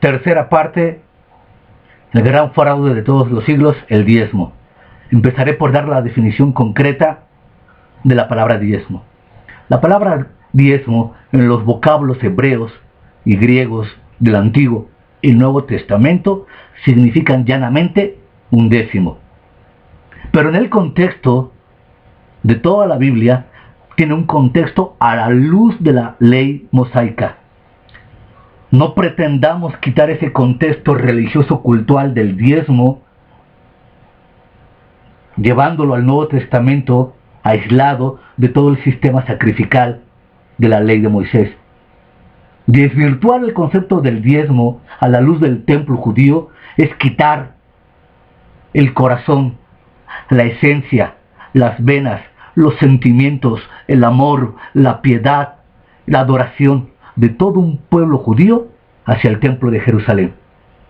Tercera parte, el gran fraude de todos los siglos, el diezmo. Empezaré por dar la definición concreta de la palabra diezmo. La palabra diezmo en los vocablos hebreos y griegos del Antiguo y Nuevo Testamento significan llanamente un décimo. Pero en el contexto de toda la Biblia tiene un contexto a la luz de la ley mosaica. No pretendamos quitar ese contexto religioso cultural del diezmo, llevándolo al Nuevo Testamento aislado de todo el sistema sacrificial de la ley de Moisés. Desvirtuar el concepto del diezmo a la luz del templo judío es quitar el corazón, la esencia, las venas, los sentimientos, el amor, la piedad, la adoración de todo un pueblo judío hacia el templo de Jerusalén.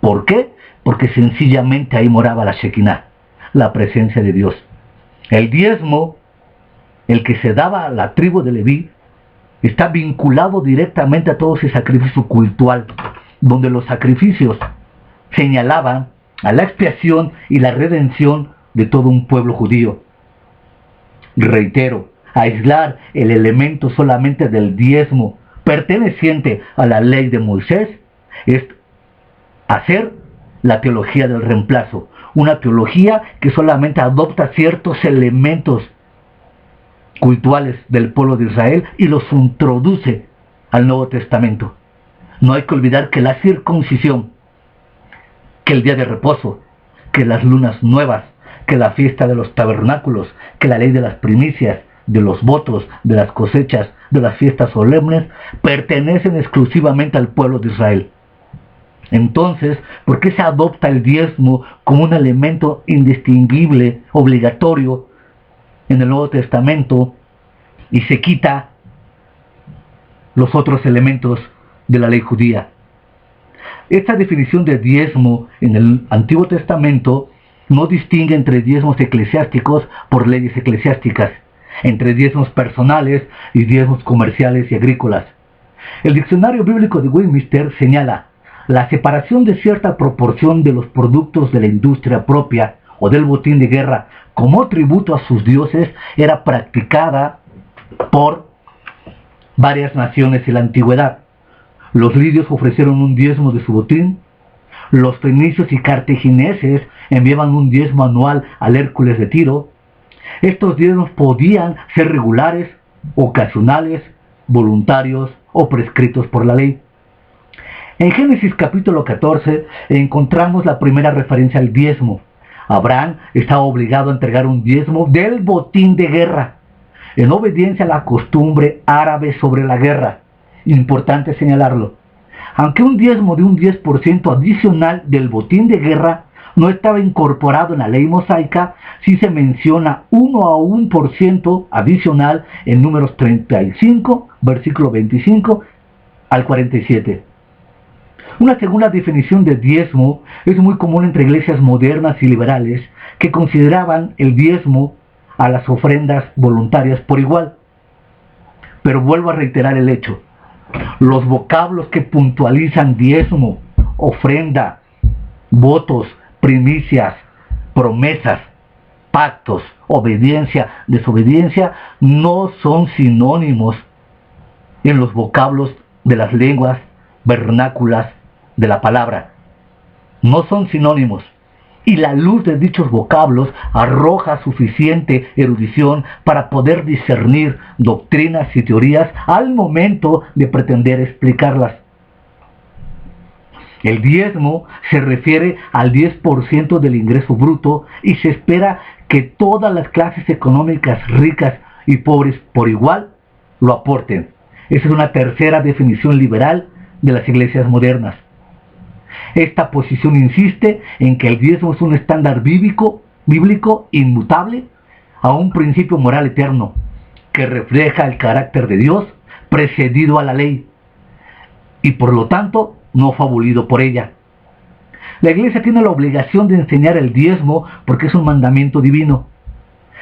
¿Por qué? Porque sencillamente ahí moraba la Shekinah, la presencia de Dios. El diezmo, el que se daba a la tribu de Leví, está vinculado directamente a todo ese sacrificio cultural, donde los sacrificios señalaban a la expiación y la redención de todo un pueblo judío. Reitero, aislar el elemento solamente del diezmo perteneciente a la ley de Moisés es hacer la teología del reemplazo, una teología que solamente adopta ciertos elementos cultuales del pueblo de Israel y los introduce al Nuevo Testamento. No hay que olvidar que la circuncisión, que el día de reposo, que las lunas nuevas, que la fiesta de los tabernáculos, que la ley de las primicias, de los votos, de las cosechas, de las fiestas solemnes, pertenecen exclusivamente al pueblo de Israel. Entonces, ¿por qué se adopta el diezmo como un elemento indistinguible, obligatorio en el Nuevo Testamento y se quita los otros elementos de la ley judía? Esta definición de diezmo en el Antiguo Testamento no distingue entre diezmos eclesiásticos por leyes eclesiásticas, entre diezmos personales y diezmos comerciales y agrícolas. El diccionario bíblico de Westminster señala: la separación de cierta proporción de los productos de la industria propia o del botín de guerra como tributo a sus dioses era practicada por varias naciones en la antigüedad. Los lidios ofrecieron un diezmo de su botín, los fenicios y cartagineses enviaban un diezmo anual al Hércules de Tiro. Estos diezmos podían ser regulares, ocasionales, voluntarios o prescritos por la ley. En Génesis capítulo 14 encontramos la primera referencia al diezmo. Abraham estaba obligado a entregar un diezmo del botín de guerra, en obediencia a la costumbre árabe sobre la guerra. Importante señalarlo. Aunque un diezmo de un 10% adicional del botín de guerra no estaba incorporado en la ley mosaica, sí se menciona 1% adicional en Números 35, versículo 25 al 47. Una segunda definición de diezmo es muy común entre iglesias modernas y liberales que consideraban el diezmo a las ofrendas voluntarias por igual. Pero vuelvo a reiterar el hecho. Los vocablos que puntualizan diezmo, ofrenda, votos, primicias, promesas, pactos, obediencia, desobediencia, no son sinónimos en los vocablos de las lenguas vernáculas de la palabra. No son sinónimos. Y la luz de dichos vocablos arroja suficiente erudición para poder discernir doctrinas y teorías al momento de pretender explicarlas. El diezmo se refiere al 10% del ingreso bruto y se espera que todas las clases económicas ricas y pobres por igual lo aporten. Esa es una tercera definición liberal de las iglesias modernas. Esta posición insiste en que el diezmo es un estándar bíblico inmutable a un principio moral eterno que refleja el carácter de Dios precedido a la ley y por lo tanto no fue abolido por ella. La iglesia tiene la obligación de enseñar el diezmo porque es un mandamiento divino.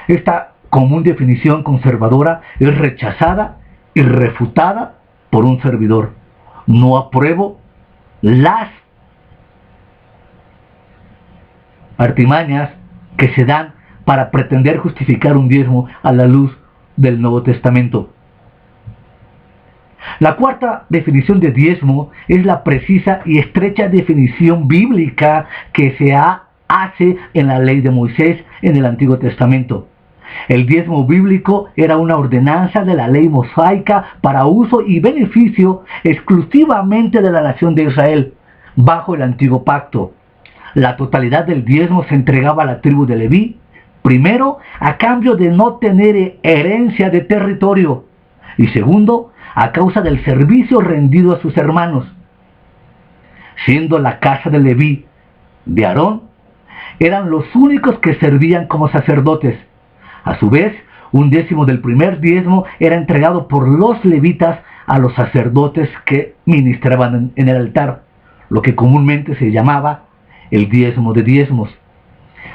Esta común definición conservadora es rechazada y refutada por un servidor. No apruebo las artimañas que se dan para pretender justificar un diezmo a la luz del Nuevo Testamento. La cuarta definición de diezmo es la precisa y estrecha definición bíblica que se hace en la ley de Moisés en el Antiguo Testamento. El diezmo bíblico era una ordenanza de la ley mosaica para uso y beneficio exclusivamente de la nación de Israel, bajo el Antiguo Pacto. La totalidad del diezmo se entregaba a la tribu de Leví, primero, a cambio de no tener herencia de territorio, y segundo, a causa del servicio rendido a sus hermanos. Siendo la casa de Leví de Aarón, eran los únicos que servían como sacerdotes. A su vez, un décimo del primer diezmo era entregado por los levitas a los sacerdotes que ministraban en el altar, lo que comúnmente se llamaba el diezmo de diezmos.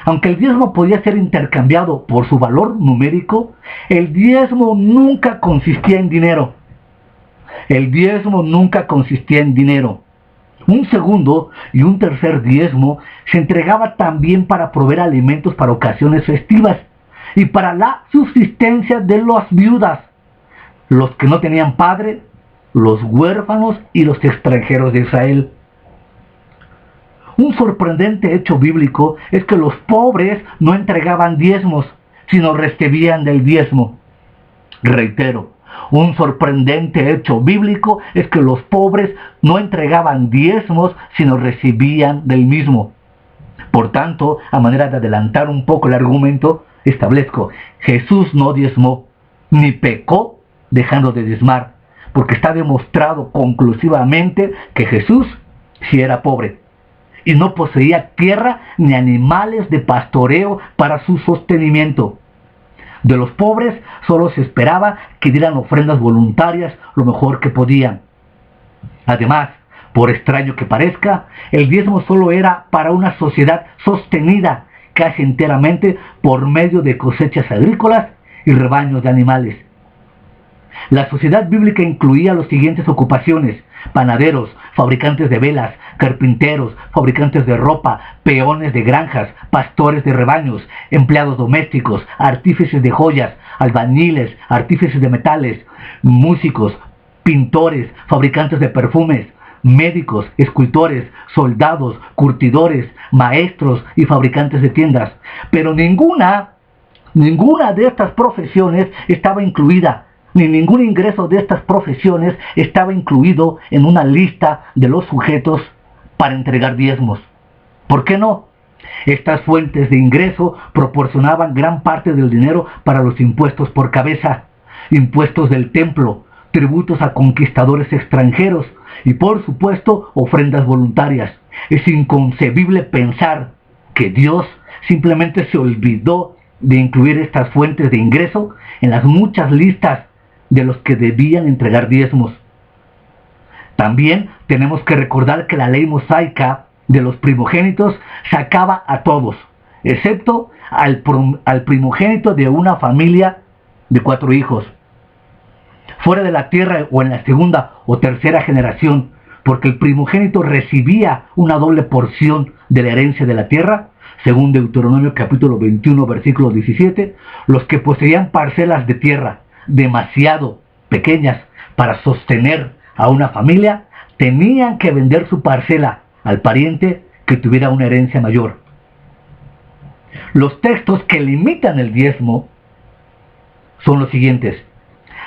Aunque el diezmo podía ser intercambiado por su valor numérico, el diezmo nunca consistía en dinero. El diezmo nunca consistía en dinero. Un segundo y un tercer diezmo se entregaba también para proveer alimentos para ocasiones festivas y para la subsistencia de las viudas, los que no tenían padre, los huérfanos y los extranjeros de Israel. Un sorprendente hecho bíblico es que los pobres no entregaban diezmos, sino recibían del diezmo. Reitero, un sorprendente hecho bíblico es que los pobres no entregaban diezmos, sino recibían del mismo. Por tanto, a manera de adelantar un poco el argumento, establezco: Jesús no diezmó, ni pecó dejando de diezmar, porque está demostrado conclusivamente que Jesús sí era pobre y no poseía tierra ni animales de pastoreo para su sostenimiento. De los pobres solo se esperaba que dieran ofrendas voluntarias lo mejor que podían. Además, por extraño que parezca, el diezmo solo era para una sociedad sostenida casi enteramente por medio de cosechas agrícolas y rebaños de animales. La sociedad bíblica incluía las siguientes ocupaciones: panaderos, fabricantes de velas, carpinteros, fabricantes de ropa, peones de granjas, pastores de rebaños, empleados domésticos, artífices de joyas, albañiles, artífices de metales, músicos, pintores, fabricantes de perfumes, médicos, escultores, soldados, curtidores, maestros y fabricantes de tiendas. Pero ninguna de estas profesiones estaba incluida, ni ningún ingreso de estas profesiones estaba incluido en una lista de los sujetos para entregar diezmos. ¿Por qué no? Estas fuentes de ingreso proporcionaban gran parte del dinero para los impuestos por cabeza, impuestos del templo, tributos a conquistadores extranjeros y, por supuesto, ofrendas voluntarias. Es inconcebible pensar que Dios simplemente se olvidó de incluir estas fuentes de ingreso en las muchas listas de los que debían entregar diezmos. También tenemos que recordar que la ley mosaica de los primogénitos sacaba a todos, excepto al primogénito de una familia de 4 hijos, fuera de la tierra o en la segunda o tercera generación, porque el primogénito recibía una doble porción de la herencia de la tierra, según Deuteronomio capítulo 21, versículo 17, los que poseían parcelas de tierra demasiado pequeñas para sostener a una familia, tenían que vender su parcela al pariente que tuviera una herencia mayor. Los textos que limitan el diezmo son los siguientes.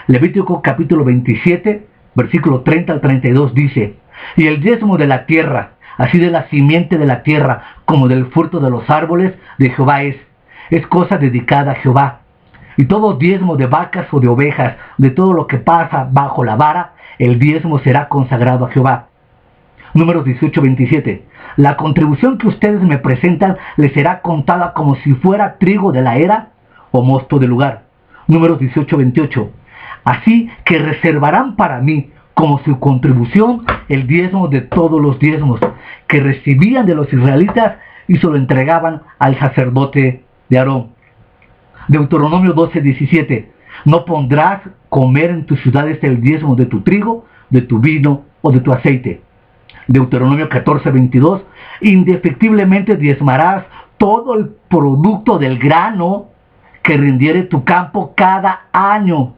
Levítico capítulo 27, versículo 30 al 32 dice: y el diezmo de la tierra, así de la simiente de la tierra como del fruto de los árboles de Jehová es cosa dedicada a Jehová. Y todo diezmo de vacas o de ovejas, de todo lo que pasa bajo la vara, el diezmo será consagrado a Jehová. Números 18-27. La contribución que ustedes me presentan les será contada como si fuera trigo de la era o mosto del lugar. Números 18-28. Así que reservarán para mí como su contribución el diezmo de todos los diezmos que recibían de los israelitas y se lo entregaban al sacerdote de Aarón. Deuteronomio 12:17. No pondrás comer en tus ciudades el diezmo de tu trigo, de tu vino o de tu aceite. Deuteronomio 14:22. Indefectiblemente diezmarás todo el producto del grano que rindiere tu campo cada año.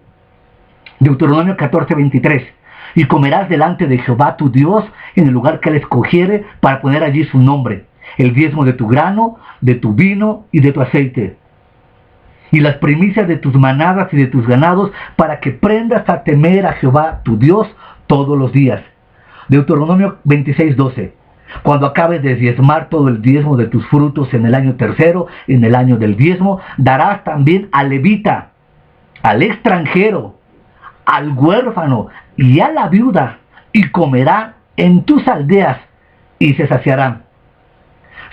Deuteronomio 14:23. Y comerás delante de Jehová tu Dios en el lugar que él escogiere para poner allí su nombre, el diezmo de tu grano, de tu vino y de tu aceite, y las primicias de tus manadas y de tus ganados, para que prendas a temer a Jehová tu Dios todos los días. Deuteronomio 26:12. Cuando acabes de diezmar todo el diezmo de tus frutos en el año tercero, en el año del diezmo, darás también al levita, al extranjero, al huérfano y a la viuda, y comerán en tus aldeas y se saciarán.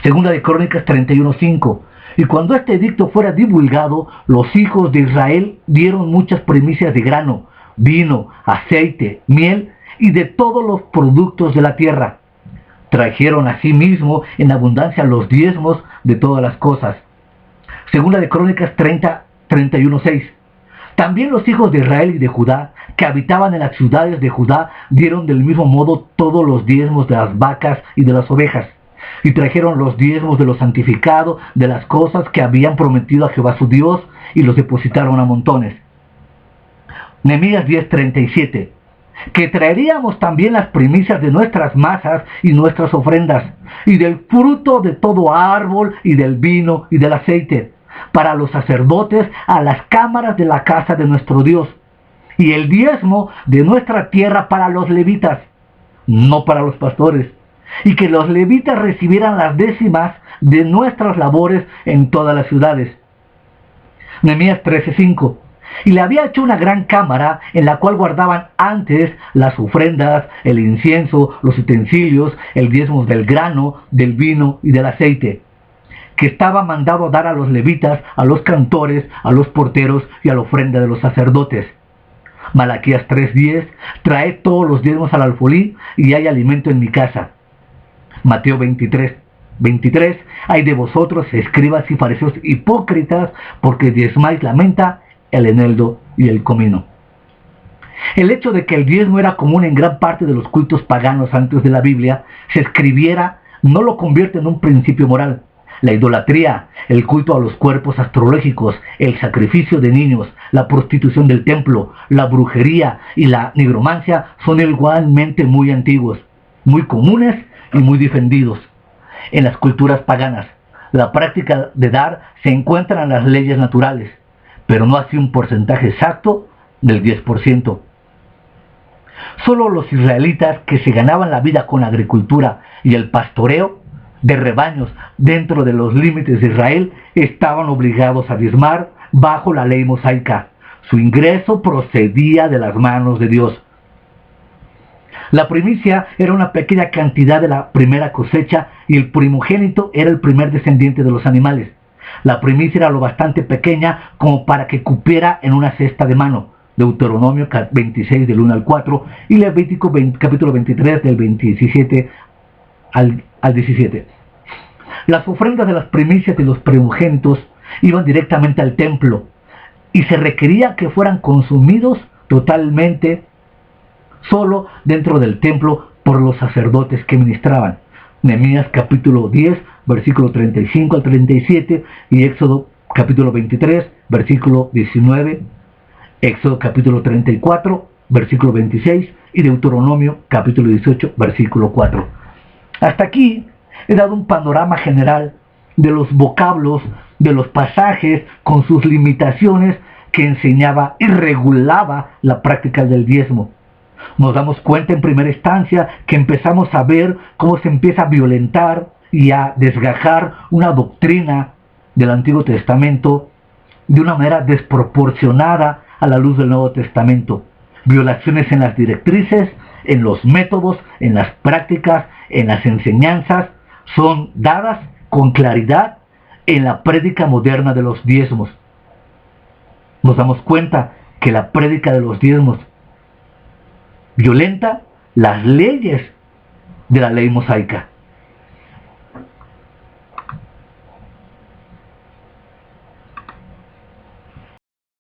Segunda de Crónicas 31:5. Y cuando este edicto fuera divulgado, los hijos de Israel dieron muchas primicias de grano, vino, aceite, miel y de todos los productos de la tierra. Trajeron asimismo en abundancia los diezmos de todas las cosas. Segunda de Crónicas 31:6. También los hijos de Israel y de Judá, que habitaban en las ciudades de Judá, dieron del mismo modo todos los diezmos de las vacas y de las ovejas. Y trajeron los diezmos de lo santificado, de las cosas que habían prometido a Jehová su Dios, y los depositaron a montones. Nehemías 10:37. Que traeríamos también las primicias de nuestras masas y nuestras ofrendas, y del fruto de todo árbol, y del vino y del aceite, para los sacerdotes a las cámaras de la casa de nuestro Dios, y el diezmo de nuestra tierra para los levitas, no para los pastores, y que los levitas recibieran las décimas de nuestras labores en todas las ciudades. Nehemías 13:5. Y le había hecho una gran cámara en la cual guardaban antes las ofrendas, el incienso, los utensilios, el diezmo del grano, del vino y del aceite, que estaba mandado dar a los levitas, a los cantores, a los porteros y a la ofrenda de los sacerdotes. Malaquías 3:10. Traed todos los diezmos al alfolí y hay alimento en mi casa. Mateo 23:23. Hay de vosotros, escribas y fariseos hipócritas, porque diezmáis la menta, el eneldo y el comino. El hecho de que el diezmo era común en gran parte de los cultos paganos antes de la Biblia se escribiera no lo convierte en un principio moral. La idolatría, el culto a los cuerpos astrológicos, el sacrificio de niños, la prostitución del templo, la brujería y la nigromancia son igualmente muy antiguos, muy comunes y muy defendidos. En las culturas paganas, la práctica de dar se encuentra en las leyes naturales, pero no así un porcentaje exacto del 10%. Solo los israelitas que se ganaban la vida con la agricultura y el pastoreo de rebaños dentro de los límites de Israel estaban obligados a diezmar bajo la ley mosaica. Su ingreso procedía de las manos de Dios. La primicia era una pequeña cantidad de la primera cosecha y el primogénito era el primer descendiente de los animales. La primicia era lo bastante pequeña como para que cupiera en una cesta de mano. Deuteronomio 26 del 1 al 4 y Levítico capítulo 23 del 27 al 17. Las ofrendas de las primicias de los primogénitos iban directamente al templo y se requería que fueran consumidos totalmente solo dentro del templo por los sacerdotes que ministraban. Nehemías capítulo 10, versículo 35 al 37 y Éxodo capítulo 23, versículo 19, Éxodo capítulo 34, versículo 26 y Deuteronomio capítulo 18, versículo 4. Hasta aquí he dado un panorama general de los vocablos, de los pasajes con sus limitaciones que enseñaba y regulaba la práctica del diezmo. Nos damos cuenta en primera instancia que empezamos a ver cómo se empieza a violentar y a desgajar una doctrina del Antiguo Testamento de una manera desproporcionada a la luz del Nuevo Testamento. Violaciones en las directrices, en los métodos, en las prácticas, en las enseñanzas, son dadas con claridad en la prédica moderna de los diezmos. Nos damos cuenta que la prédica de los diezmos violenta las leyes de la ley mosaica.